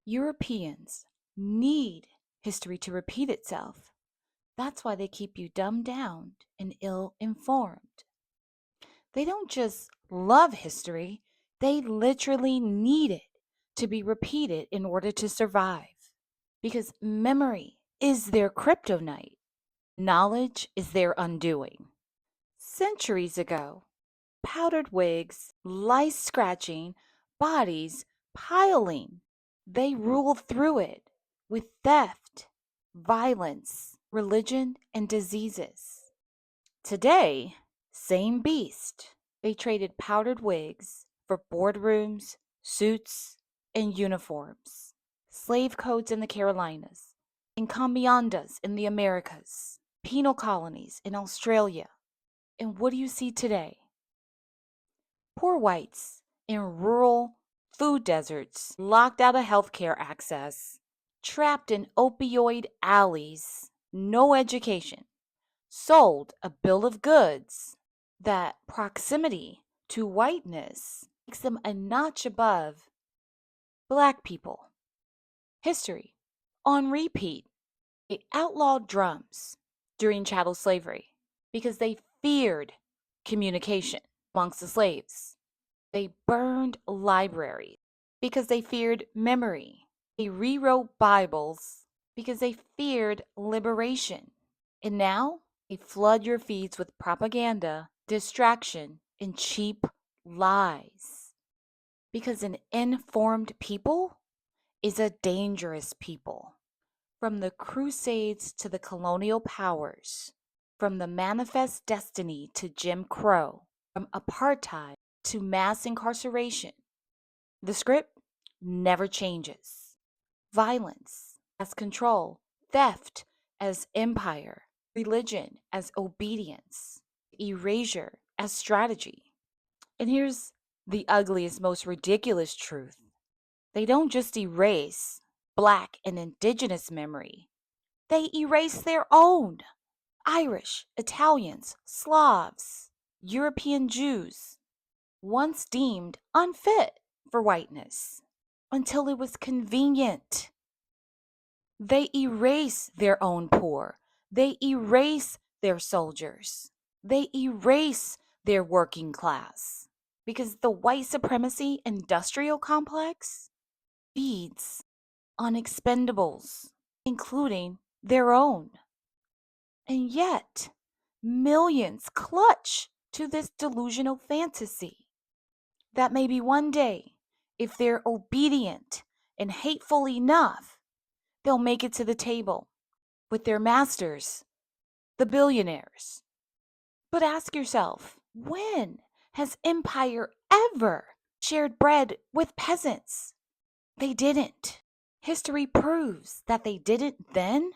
Europeans need history to repeat itself. That's why they keep you dumbed down and ill informed. They don't just love history, they literally need it to be repeated in order to survive. Because memory is their kryptonite, knowledge is their undoing. Centuries ago, powdered wigs, lice scratching, bodies piling, they ruled through it with theft, violence, religion, and diseases. Today, same beast. They traded powdered wigs for boardrooms, suits, and uniforms. Slave codes in the Carolinas, encomiendas in the Americas, penal colonies in Australia. And what do you see today? Poor whites in rural food deserts, locked out of healthcare access, trapped in opioid alleys, no education, sold a bill of goods that proximity to whiteness makes them a notch above black people. History on repeat. They outlawed drums during chattel slavery because they feared communication amongst the slaves. They burned libraries because they feared memory. They rewrote Bibles because they feared liberation. And now they flood your feeds with propaganda, distraction, and cheap lies. Because an informed people is a dangerous people. From the Crusades to the colonial powers, from the manifest destiny to Jim Crow, from apartheid to mass incarceration, the script never changes. Violence as control, theft as empire, religion as obedience, erasure as strategy. And here's the ugliest, most ridiculous truth. They don't just erase Black and Indigenous memory, they erase their own. Irish, Italians, Slavs, European Jews, once deemed unfit for whiteness until it was convenient. They erase their own poor. They erase their soldiers. They erase their working class because the white supremacy industrial complex feeds on expendables, including their own. And yet, millions clutch to this delusional fantasy that maybe one day, if they're obedient and hateful enough, they'll make it to the table with their masters, the billionaires. But ask yourself, when has empire ever shared bread with peasants? They didn't. History proves that they didn't then,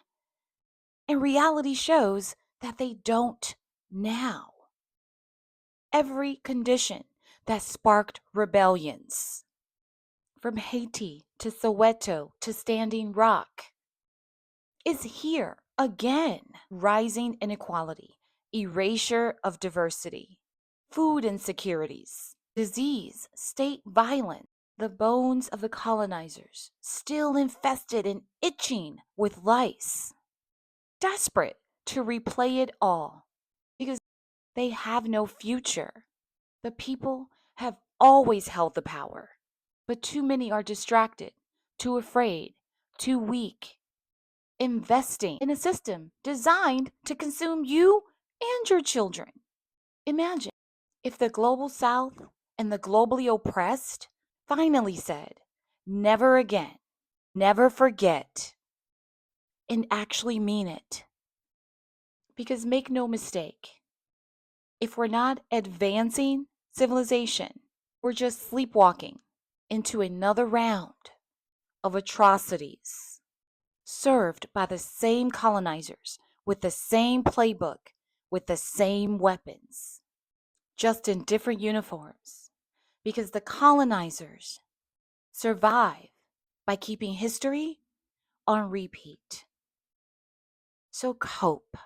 and reality shows that they don't now. Every condition that sparked rebellions, from Haiti to Soweto to Standing Rock, is here again. Rising inequality, erasure of diversity, food insecurities, disease, state violence, the bones of the colonizers still infested and itching with lice, desperate to replay it all because they have no future. The people have always held the power, but too many are distracted, too afraid, too weak, investing in a system designed to consume you and your children. Imagine if the global south and the globally oppressed finally said, never again, never forget, and actually mean it. Because make no mistake, if we're not advancing civilization, we're just sleepwalking into another round of atrocities served by the same colonizers with the same playbook, with the same weapons, just in different uniforms. Because the colonizers survive by keeping history on repeat. So cope.